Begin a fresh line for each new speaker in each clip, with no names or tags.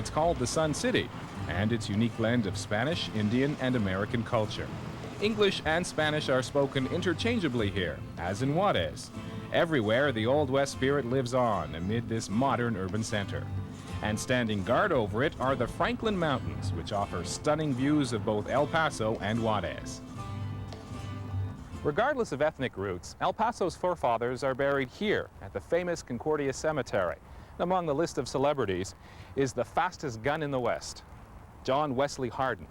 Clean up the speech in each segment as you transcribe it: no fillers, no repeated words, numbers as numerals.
It's called the Sun City, and its unique blend of Spanish, Indian, and American culture. English and Spanish are spoken interchangeably here, as in Juarez. Everywhere, the Old West spirit lives on amid this modern urban center. And standing guard over it are the Franklin Mountains, which offer stunning views of both El Paso and Juarez. Regardless of ethnic roots, El Paso's forefathers are buried here at the famous Concordia Cemetery. Among the list of celebrities is the fastest gun in the West, John Wesley Hardin.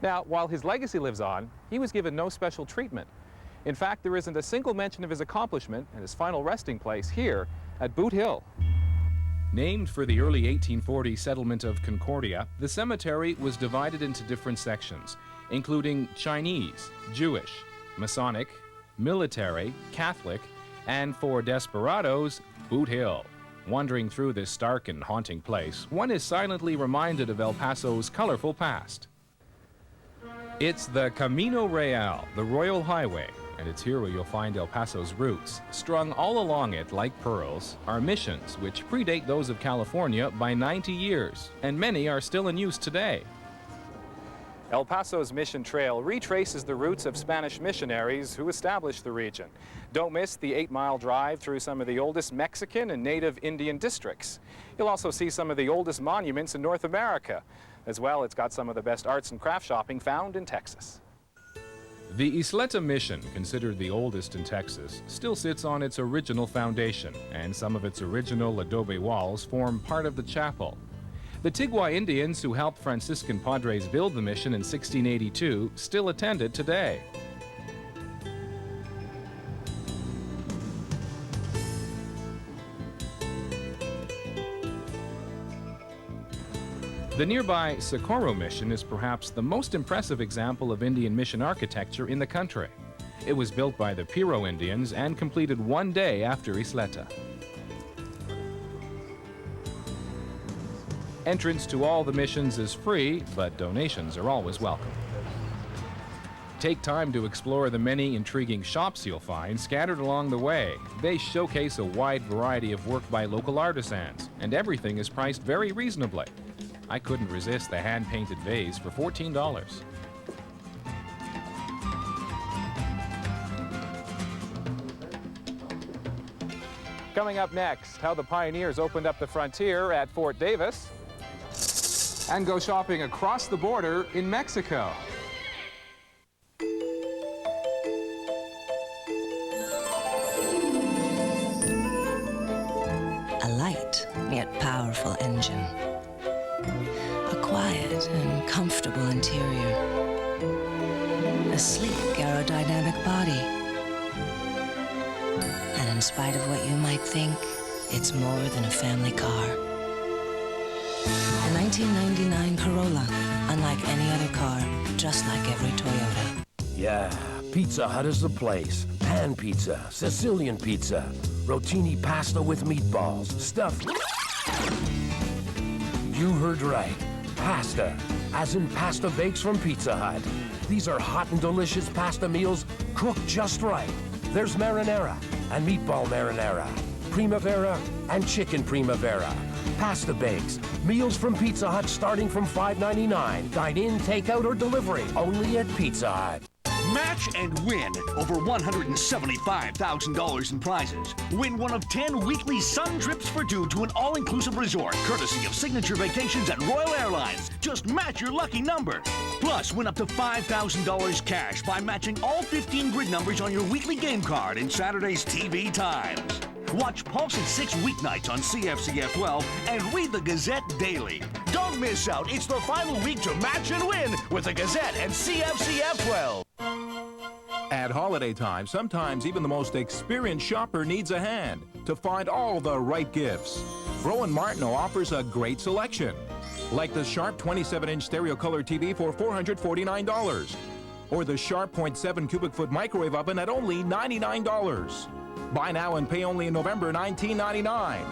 Now, while his legacy lives on, he was given no special treatment. In fact, there isn't a single mention of his accomplishment and his final resting place here at Boot Hill. Named for the early 1840 settlement of Concordia, the cemetery was divided into different sections, including Chinese, Jewish, Masonic, military, Catholic, and for desperados, Boot Hill. Wandering through this stark and haunting place, one is silently reminded of El Paso's colorful past. It's the Camino Real, the Royal Highway, and it's here where you'll find El Paso's roots. Strung all along it like pearls are missions which predate those of California by 90 years, and many are still in use today. El Paso's Mission Trail retraces the roots of Spanish missionaries who established the region. Don't miss the 8-mile drive through some of the oldest Mexican and native Indian districts. You'll also see some of the oldest monuments in North America. As well, it's got some of the best arts and craft shopping found in Texas. The Isleta Mission, considered the oldest in Texas, still sits on its original foundation, and some of its original adobe walls form part of the chapel. The Tigwa Indians who helped Franciscan Padres build the mission in 1682 still attend it today. The nearby Socorro Mission is perhaps the most impressive example of Indian mission architecture in the country. It was built by the Piro Indians and completed one day after Isleta. Entrance to all the missions is free, but donations are always welcome. Take time to explore the many intriguing shops you'll find scattered along the way. They showcase a wide variety of work by local artisans, and everything is priced very reasonably. I couldn't resist the hand-painted vase for $14. Coming up next, how the pioneers opened up the frontier at Fort Davis and go shopping across the border in Mexico.
A light yet powerful engine. A quiet and comfortable interior. A sleek aerodynamic body. And in spite of what you might think, it's more than a family car. A 1999 Corolla, unlike any other car, just like every Toyota.
Yeah, Pizza Hut is the place. Pan pizza, Sicilian pizza, rotini pasta with meatballs, stuffed. You heard right. Pasta, as in pasta bakes from Pizza Hut. These are hot and delicious pasta meals cooked just right. There's marinara and meatball marinara, primavera and chicken primavera. Pasta bakes, meals from Pizza Hut starting from $5.99. Dine in, takeout, or delivery, only at Pizza Hut.
Match and win over $175,000 in prizes. Win one of 10 weekly sun trips for two to an all-inclusive resort, courtesy of Signature Vacations at Royal Airlines. Just match your lucky number. Plus, win up to $5,000 cash by matching all 15 grid numbers on your weekly game card in Saturday's TV Times. Watch Pulse at 6 weeknights on CFCF 12 and read the Gazette daily. Don't miss out. It's the final week to match and win with the Gazette and CFCF 12.
At holiday time, sometimes even the most experienced shopper needs a hand to find all the right gifts. Rowan Martineau offers a great selection, like the Sharp 27-inch stereo color TV for $449, or the Sharp 0.7 cubic foot microwave oven at only $99. Buy now and pay only in November $19.99.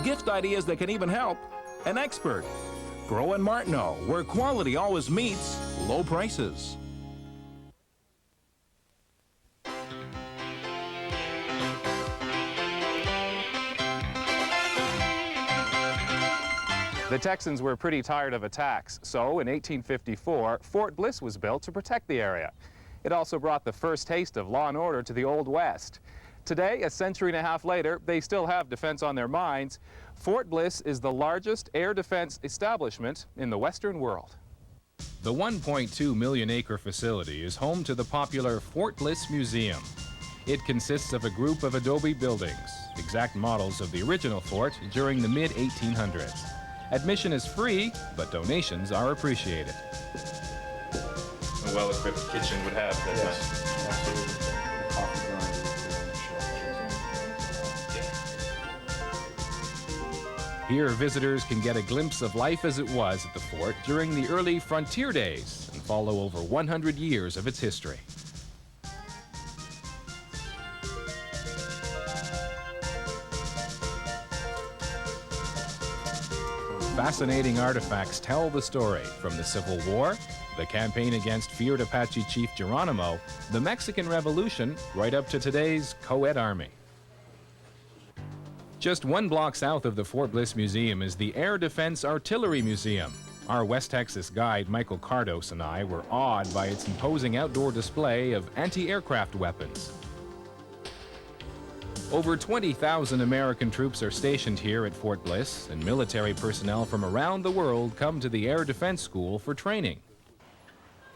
Gift ideas that can even help an expert. Rowan Martineau, where quality always meets low prices.
The Texans were pretty tired of attacks, so in 1854, Fort Bliss was built to protect the area. It also brought the first taste of law and order to the Old West. Today, a century and a half later, they still have defense on their minds. Fort Bliss is the largest air defense establishment in the Western world. The 1.2 million acre facility is home to the popular Fort Bliss Museum. It consists of a group of adobe buildings, exact models of the original fort during the mid-1800s. Admission is free, but donations are appreciated. A well-equipped kitchen would have that.
Yes, absolutely. The coffee grinder.
Here, visitors can get a glimpse of life as it was at the fort during the early frontier days and follow over 100 years of its history. Fascinating artifacts tell the story from the Civil War, the campaign against feared Apache chief Geronimo, the Mexican Revolution, right up to today's co-ed army. Just 1 block south of the Fort Bliss Museum is the Air Defense Artillery Museum. Our West Texas guide, Michael Cardos, and I were awed by its imposing outdoor display of anti-aircraft weapons. Over 20,000 American troops are stationed here at Fort Bliss, and military personnel from around the world come to the Air Defense School for training.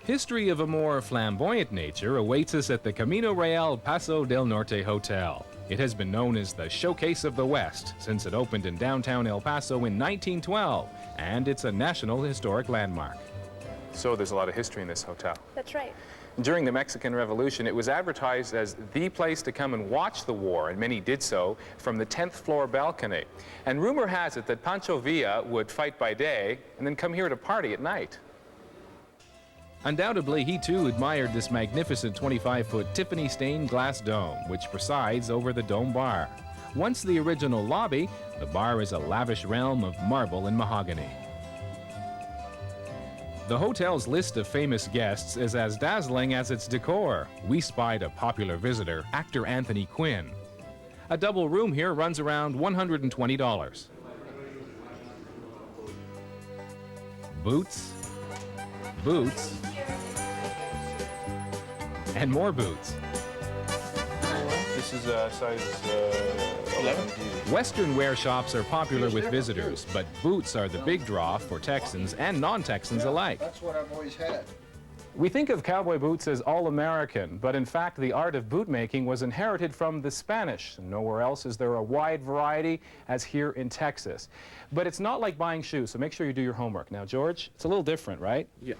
History of a more flamboyant nature awaits us at the Camino Real Paso del Norte Hotel. It has been known as the Showcase of the West since it opened in downtown El Paso in 1912, and it's a National Historic Landmark. So there's a lot of history in this hotel.
That's right.
During the Mexican Revolution, it was advertised as the place to come and watch the war, and many did so from the 10th floor balcony. And rumor has it that Pancho Villa would fight by day and then come here to party at night. Undoubtedly, he too admired this magnificent 25-foot Tiffany stained glass dome, which presides over the dome bar. Once the original lobby, the bar is a lavish realm of marble and mahogany. The hotel's list of famous guests is as dazzling as its decor. We spied a popular visitor, actor Anthony Quinn. A double room here runs around $120. Boots, boots, and more boots. This is size 11. Western wear shops are popular with visitors, but boots are the big draw for Texans and non-Texans alike.
That's what I've always had.
We think of cowboy boots as all-American, but in fact the art of boot making was inherited from the Spanish. Nowhere else is there a wide variety as here in Texas. But it's not like buying shoes, so make sure you do your homework. Now, George, it's a little different, right?
Yeah.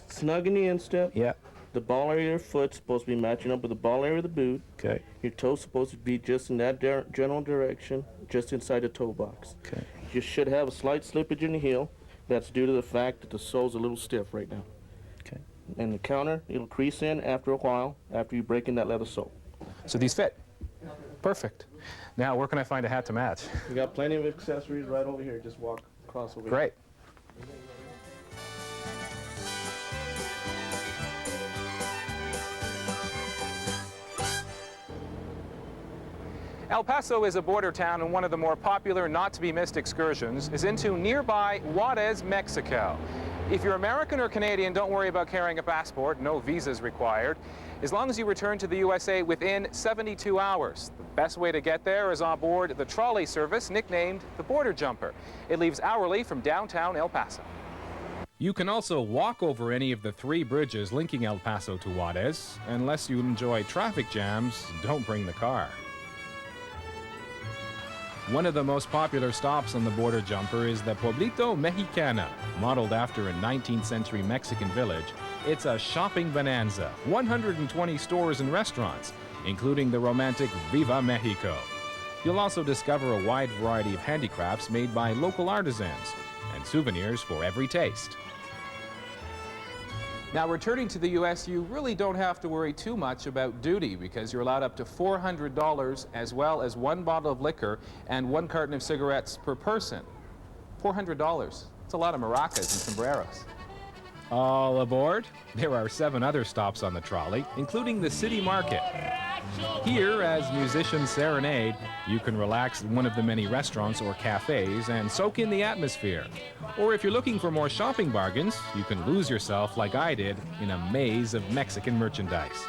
Snug in the instep.
Yeah.
The ball area of your foot's supposed to be matching up with the ball area of the boot.
Okay.
Your toe's supposed to be just in that general direction, just inside the toe box.
Okay.
You should have a slight slippage in the heel. That's due to the fact that the sole's a little stiff right now.
Okay.
And the counter, it'll crease in after a while, after you break in that leather sole.
So these fit? Perfect. Now, where can I find a hat to match?
We got plenty of accessories right over here. Just walk across over here.
Great. El Paso is a border town, and one of the more popular not-to-be-missed excursions is into nearby Juarez, Mexico. If you're American or Canadian, don't worry about carrying a passport. No visas required, as long as you return to the USA within 72 hours. The best way to get there is on board the trolley service nicknamed the Border Jumper. It leaves hourly from downtown El Paso. You can also walk over any of the 3 bridges linking El Paso to Juarez. Unless you enjoy traffic jams, don't bring the car. One of the most popular stops on the Border Jumper is the Pueblito Mexicana. Modeled after a 19th century Mexican village, it's a shopping bonanza. 120 stores and restaurants, including the romantic Viva Mexico. You'll also discover a wide variety of handicrafts made by local artisans and souvenirs for every taste. Now, returning to the U.S., you really don't have to worry too much about duty because you're allowed up to $400 as well as 1 bottle of liquor and 1 carton of cigarettes per person. $400. That's a lot of maracas and sombreros. All aboard. There are 7 other stops on the trolley, including the city market. Here, as musicians serenade, you can relax in one of the many restaurants or cafes and soak in the atmosphere. Or if you're looking for more shopping bargains, you can lose yourself like I did in a maze of Mexican merchandise.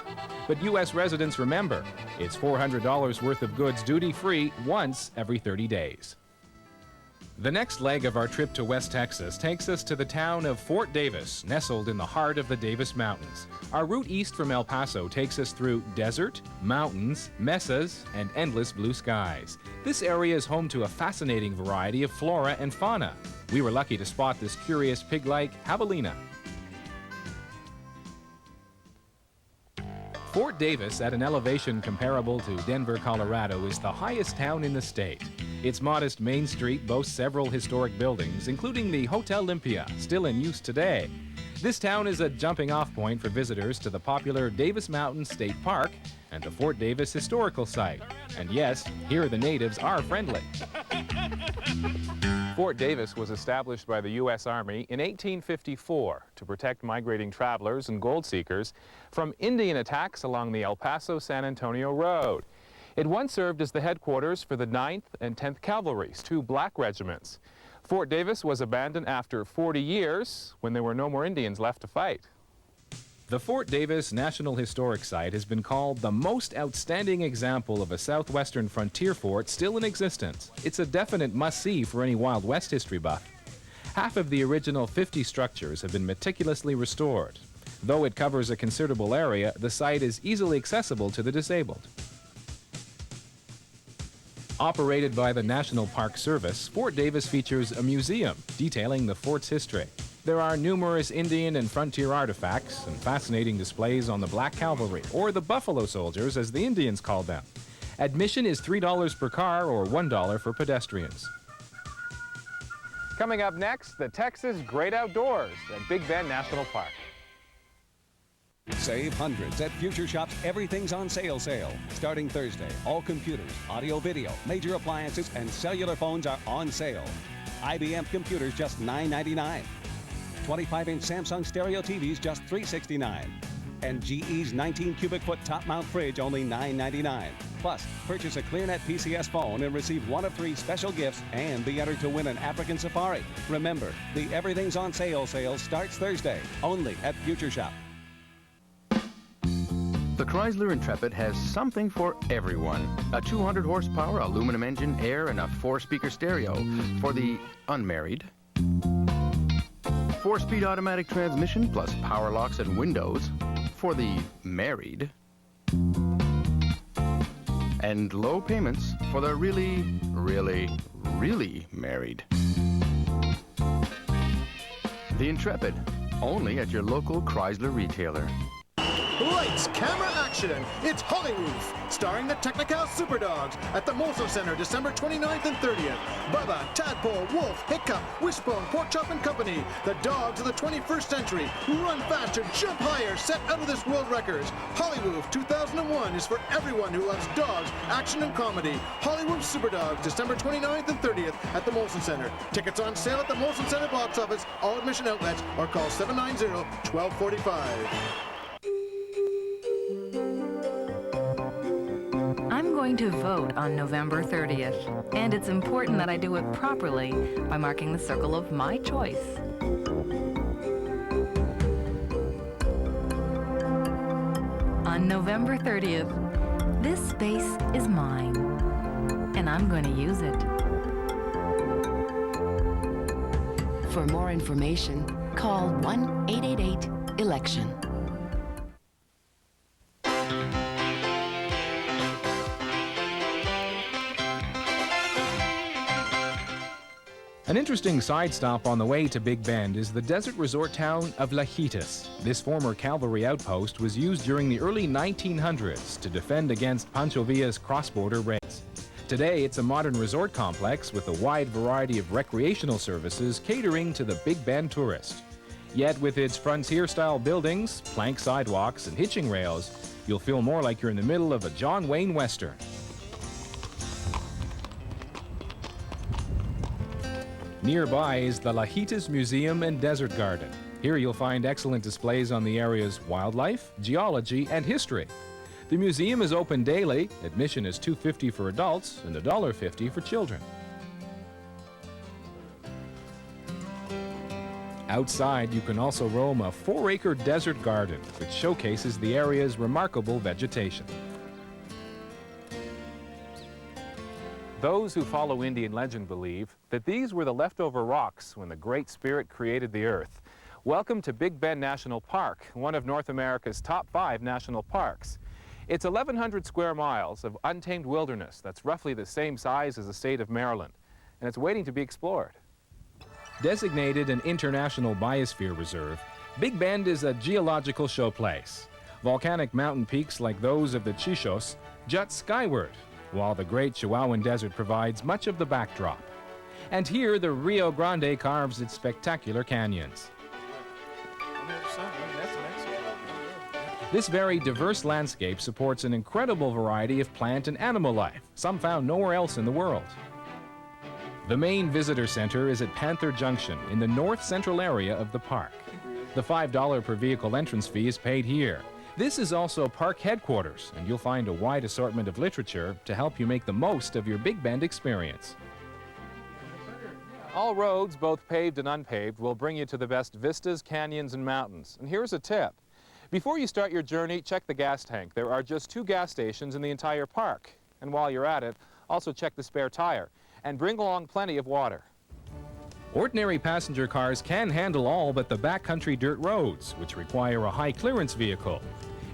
But U.S. residents remember, it's $400 worth of goods duty-free once every 30 days. The next leg of our trip to West Texas takes us to the town of Fort Davis, nestled in the heart of the Davis Mountains. Our route east from El Paso takes us through desert, mountains, mesas, and endless blue skies. This area is home to a fascinating variety of flora and fauna. We were lucky to spot this curious pig-like javelina. Fort Davis, at an elevation comparable to Denver, Colorado, is the highest town in the state. Its modest main street boasts several historic buildings, including the Hotel Olympia, still in use today. This town is a jumping-off point for visitors to the popular Davis Mountain State Park and the Fort Davis Historical Site. And yes, here the natives are friendly. Fort Davis was established by the U.S. Army in 1854 to protect migrating travelers and gold seekers from Indian attacks along the El Paso-San Antonio Road. It once served as the headquarters for the 9th and 10th Cavalries, 2 black regiments. Fort Davis was abandoned after 40 years when there were no more Indians left to fight. The Fort Davis National Historic Site has been called the most outstanding example of a southwestern frontier fort still in existence. It's a definite must-see for any Wild West history buff. Half of the original 50 structures have been meticulously restored. Though it covers a considerable area, the site is easily accessible to the disabled. Operated by the National Park Service, Fort Davis features a museum detailing the fort's history. There are numerous Indian and frontier artifacts and fascinating displays on the Black Cavalry, or the Buffalo Soldiers as the Indians called them. Admission is $3 per car or $1 for pedestrians. Coming up next, the Texas Great Outdoors at Big Bend National Park.
Save hundreds at Future Shop's Everything's on Sale sale. Starting Thursday, all computers, audio, video, major appliances, and cellular phones are on sale. IBM computers just $9.99. 25-inch Samsung stereo TVs just $369. And GE's 19 cubic foot top mount fridge only $9.99. Plus, purchase a ClearNet PCS phone and receive 1 of 3 special gifts and be entered to win an African safari. Remember, the Everything's on Sale sale starts Thursday, only at Future Shop.
The Chrysler Intrepid has something for everyone. A 200 horsepower aluminum engine, air, and a 4-speaker stereo for the unmarried. 4-speed automatic transmission plus power locks and windows for the married. And low payments for the really, really, really married. The Intrepid, only at your local Chrysler retailer.
Lights, camera, action! It's Hollywood, starring the Technical Superdogs at the Mosul Center, December 29th and 30th. Bubba, Tadpole, Wolf, Hiccup, Wishbone, Pork Chop and Company, the dogs of the 21st century, who run faster, jump higher, set out of this world records. Hollywood 2001 is for everyone who loves dogs, action, and comedy. Hollywood Superdogs, December 29th and 30th at the Molson Center. Tickets on sale at the Molson Center box office, all admission outlets, or call 790-1245.
I'm going to vote on November 30th, and it's important that I do it properly by marking the circle of my choice. On November 30th, this space is mine, and I'm going to use it.
For more information, call 1-888-ELECTION.
An interesting side stop on the way to Big Bend is the desert resort town of Lajitas. This former cavalry outpost was used during the early 1900s to defend against Pancho Villa's cross-border raids. Today, it's a modern resort complex with a wide variety of recreational services catering to the Big Bend tourist. Yet with its frontier-style buildings, plank sidewalks, and hitching rails, you'll feel more like you're in the middle of a John Wayne Western. Nearby is the Lajitas Museum and Desert Garden. Here you'll find excellent displays on the area's wildlife, geology, and history. The museum is open daily. Admission is $2.50 for adults and $1.50 for children. Outside, you can also roam a 4-acre desert garden, which showcases the area's remarkable vegetation. Those who follow Indian legend believe that these were the leftover rocks when the Great Spirit created the earth. Welcome to Big Bend National Park, one of North America's top 5 national parks. It's 1,100 square miles of untamed wilderness that's roughly the same size as the state of Maryland, and it's waiting to be explored. Designated an International Biosphere Reserve, Big Bend is a geological showplace. Volcanic mountain peaks like those of the Chichos jut skyward, while the Great Chihuahuan Desert provides much of the backdrop. And here, the Rio Grande carves its spectacular canyons. This very diverse landscape supports an incredible variety of plant and animal life, some found nowhere else in the world. The main visitor center is at Panther Junction in the north-central area of the park. The $5 per vehicle entrance fee is paid here. This is also park headquarters, and you'll find a wide assortment of literature to help you make the most of your Big Bend experience. All roads, both paved and unpaved, will bring you to the best vistas, canyons, and mountains. And here's a tip. Before you start your journey, check the gas tank. There are just 2 gas stations in the entire park. And while you're at it, also check the spare tire. And bring along plenty of water. Ordinary passenger cars can handle all but the backcountry dirt roads, which require a high-clearance vehicle.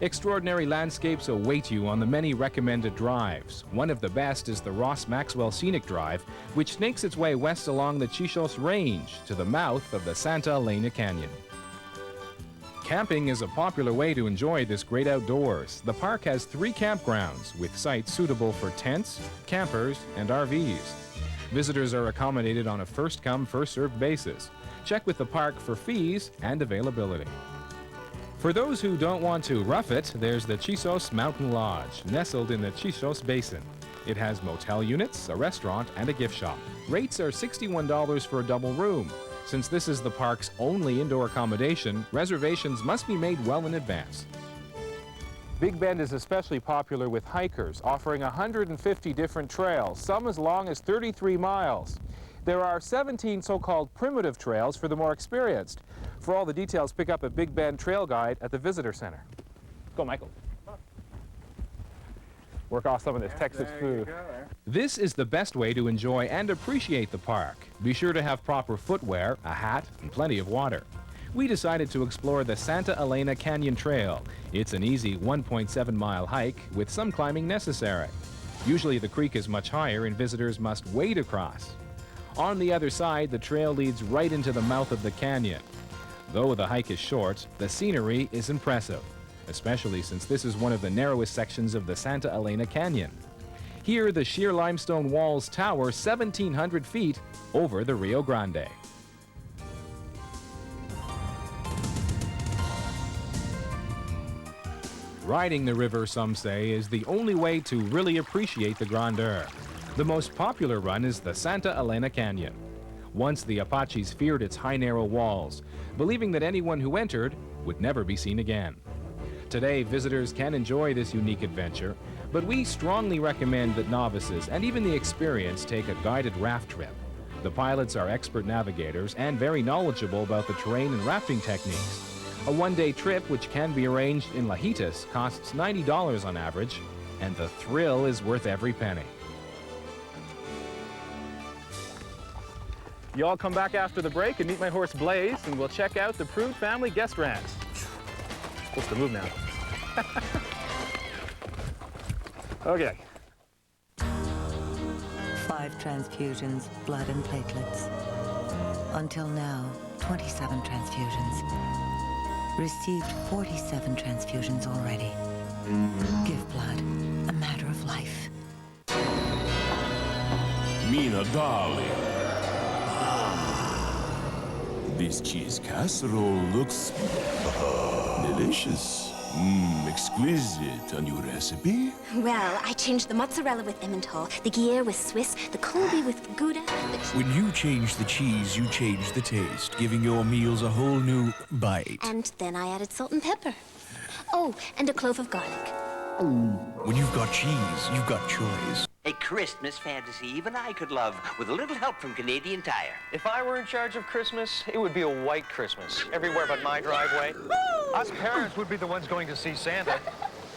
Extraordinary landscapes await you on the many recommended drives. One of the best is the Ross Maxwell Scenic Drive, which snakes its way west along the Chichos Range to the mouth of the Santa Elena Canyon. Camping is a popular way to enjoy this great outdoors. The park has 3 campgrounds with sites suitable for tents, campers, and RVs. Visitors are accommodated on a first-come, first-served basis. Check with the park for fees and availability. For those who don't want to rough it, there's the Chichos Mountain Lodge, nestled in the Chichos Basin. It has motel units, a restaurant, and a gift shop. Rates are $61 for a double room. Since this is the park's only indoor accommodation, reservations must be made well in advance. Big Bend is especially popular with hikers, offering 150 different trails, some as long as 33 miles. There are 17 so-called primitive trails for the more experienced. For all the details, pick up a Big Bend trail guide at the visitor center. Go, Michael. Work off some of this Texas food. This is the best way to enjoy and appreciate the park. Be sure to have proper footwear, a hat, and plenty of water. We decided to explore the Santa Elena Canyon Trail. It's an easy 1.7-mile hike with some climbing necessary. Usually the creek is much higher and visitors must wade across. On the other side, the trail leads right into the mouth of the canyon. Though the hike is short, the scenery is impressive, especially since this is one of the narrowest sections of the Santa Elena Canyon. Here, the sheer limestone walls tower 1,700 feet over the Rio Grande. Riding the river, some say, is the only way to really appreciate the grandeur. The most popular run is the Santa Elena Canyon. Once the Apaches feared its high, narrow walls, believing that anyone who entered would never be seen again. Today, visitors can enjoy this unique adventure, but we strongly recommend that novices and even the experienced take a guided raft trip. The pilots are expert navigators and very knowledgeable about the terrain and rafting techniques. A one-day trip, which can be arranged in Lajitas, costs $90 on average, and the thrill is worth every penny. You all come back after the break and meet my horse Blaze, and we'll check out the Prude family guest ranch. Supposed to move now. Okay.
5 transfusions, blood and platelets. Until now, 27 transfusions. Received 47 transfusions already. Give blood, a matter of life.
Mina, darling. This cheese casserole looks delicious. Exquisite. A new recipe?
Well, I changed the mozzarella with Emmental, the Gruyere with Swiss, the Colby with Gouda.
When you change the cheese, you change the taste, giving your meals a whole new bite.
And then I added salt and pepper. Oh, and a clove of garlic.
When you've got cheese, you've got choice.
A Christmas fantasy even I could love with a little help from Canadian Tire.
If I were in charge of Christmas, it would be a white Christmas. Everywhere but my driveway. Us parents would be the ones going to see Santa.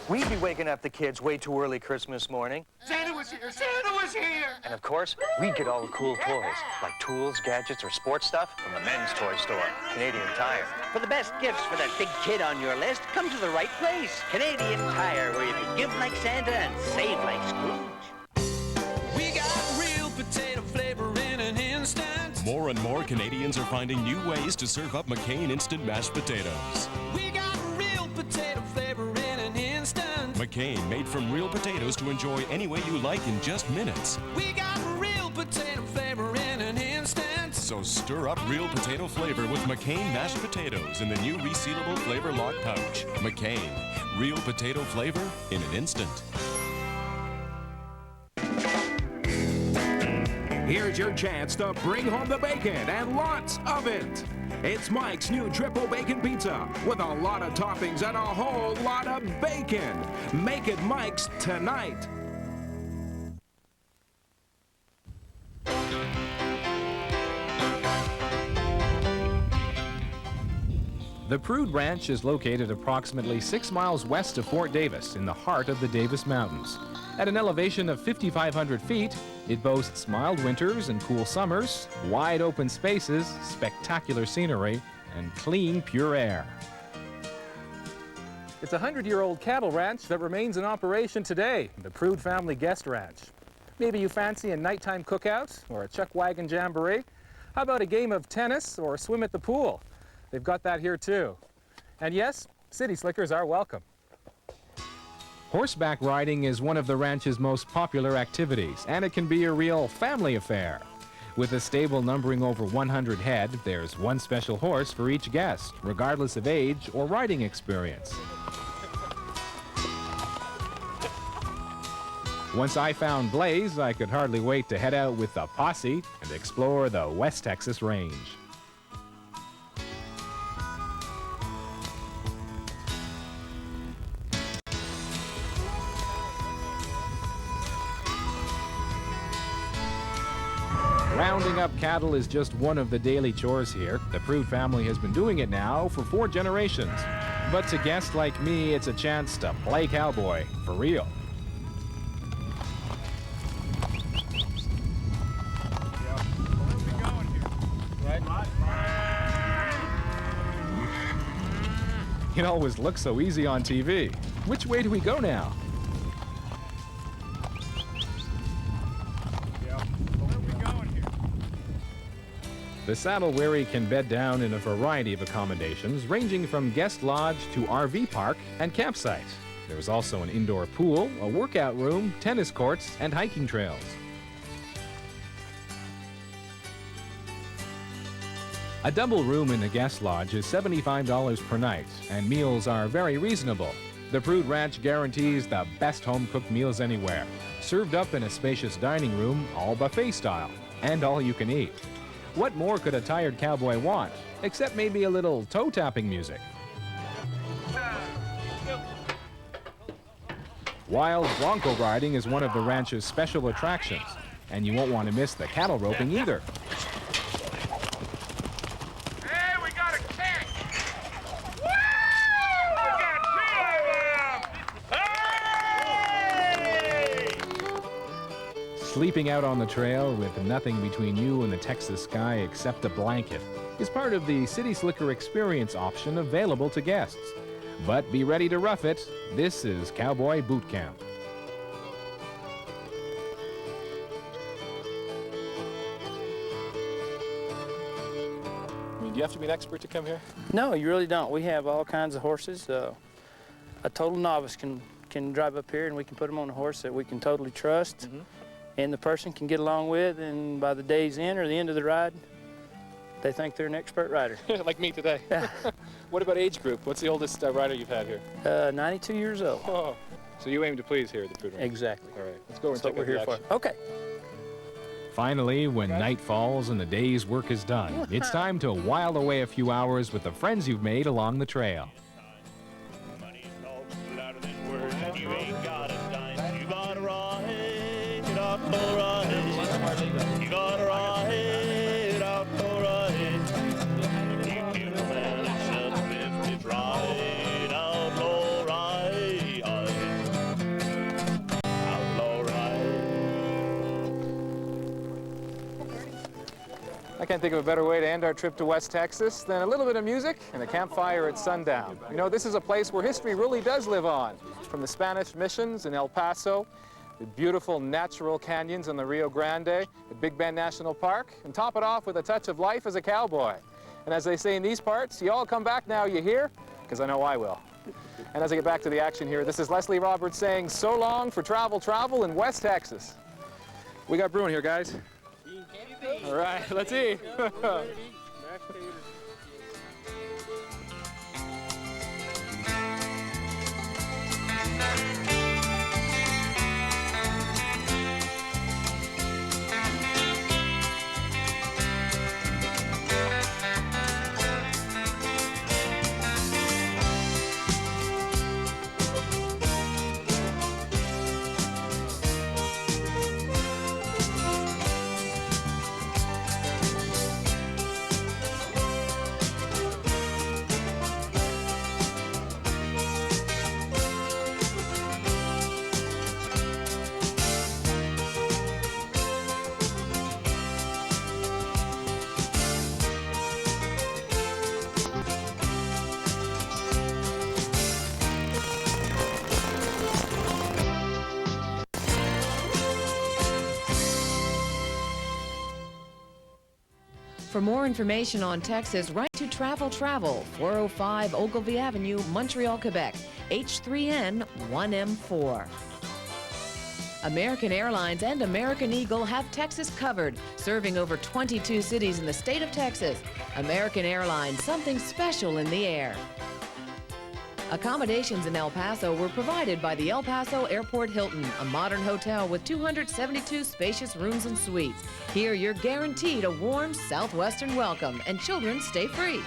We'd be waking up the kids way too early Christmas morning.
Santa was here! Santa was here!
And of course, we'd get all the cool toys, like tools, gadgets, or sports stuff from the men's toy store, Canadian Tire.
For the best gifts for that big kid on your list, come to the right place. Canadian Tire, where you can give like Santa and save like Scrooge.
We got real potato flavor in an instant.
More and more Canadians are finding new ways to serve up McCain instant mashed potatoes.
We got real potato flavor in an instant.
McCain, made from real potatoes to enjoy any way you like in just minutes.
We got real potato flavor in an instant.
So stir up real potato flavor with McCain mashed potatoes in the new resealable flavor lock pouch. McCain, real potato flavor in an instant.
Here's your chance to bring home the bacon and lots of it. It's Mike's new triple bacon pizza with a lot of toppings and a whole lot of bacon. Make it Mike's tonight.
The Prude Ranch is located approximately 6 miles west of Fort Davis in the heart of the Davis Mountains. At an elevation of 5,500 feet, it boasts mild winters and cool summers, wide open spaces, spectacular scenery, and clean, pure air. It's a 100-year-old cattle ranch that remains in operation today, the Prude Family Guest Ranch. Maybe you fancy a nighttime cookout or a chuck wagon jamboree. How about a game of tennis or a swim at the pool? They've got that here too. And yes, city slickers are welcome. Horseback riding is one of the ranch's most popular activities, and it can be a real family affair. With a stable numbering over 100 head, there's one special horse for each guest, regardless of age or riding experience. Once I found Blaze, I could hardly wait to head out with the posse and explore the West Texas Range. Rounding up cattle is just one of the daily chores here. The Prude family has been doing it now for 4 generations. But to guests like me, it's a chance to play cowboy, for real. It always looks so easy on TV. Which way do we go now? The saddle-weary can bed down in a variety of accommodations, ranging from guest lodge to RV park and campsite. There's also an indoor pool, a workout room, tennis courts, and hiking trails. A double room in the guest lodge is $75 per night, and meals are very reasonable. The Prude Ranch guarantees the best home-cooked meals anywhere, served up in a spacious dining room, all buffet style, and all you can eat. What more could a tired cowboy want, except maybe a little toe-tapping music? Wild bronco riding is one of the ranch's special attractions, and you won't want to miss the cattle roping either.
Hey, we got a kick! Woo! We got 2 of them! Hey!
Sleeping out on the trail with nothing between you and the Texas sky except a blanket is part of the City Slicker Experience option available to guests. But be ready to rough it. This is Cowboy Boot Camp. Do you have to be an expert to come here?
No, you really don't. We have all kinds of horses. A total novice can drive up here, and we can put them on a horse that we can totally trust, and the person can get along with, and by the day's end or the end of the ride, they think they're an expert rider.
Like me today.
Yeah.
What about age group? What's the oldest rider you've had here?
92 years old.
Oh, so you aim to please here at the Prud'homme.
Exactly.
All right, let's go and
That's what
check
we're
out the
here
action.
for. Okay.
Finally, when night falls and the day's work is done, it's time to while away a few hours with the friends you've made along the trail.
I can't think of a better way to end our trip to West Texas than a little bit of music and a campfire at sundown. You know, this is a place where history really does live on. From the Spanish missions in El Paso, the beautiful natural canyons on the Rio Grande, at Big Bend National Park, and top it off with a touch of life as a cowboy. And as they say in these parts, you all come back now, you hear? Because I know I will. And as I get back to the action here, this is Leslie Roberts saying so long for travel in West Texas. We got Bruin here, guys. All right, let's eat.
For more information on Texas, write to Travel, 405 Ogilvie Avenue, Montreal, Quebec, H3N 1M4. American Airlines and American Eagle have Texas covered, serving over 22 cities in the state of Texas. American Airlines, something special in the air. Accommodations in El Paso were provided by the El Paso Airport Hilton, a modern hotel with 272 spacious rooms and suites. Here, you're guaranteed a warm southwestern welcome, and children stay free.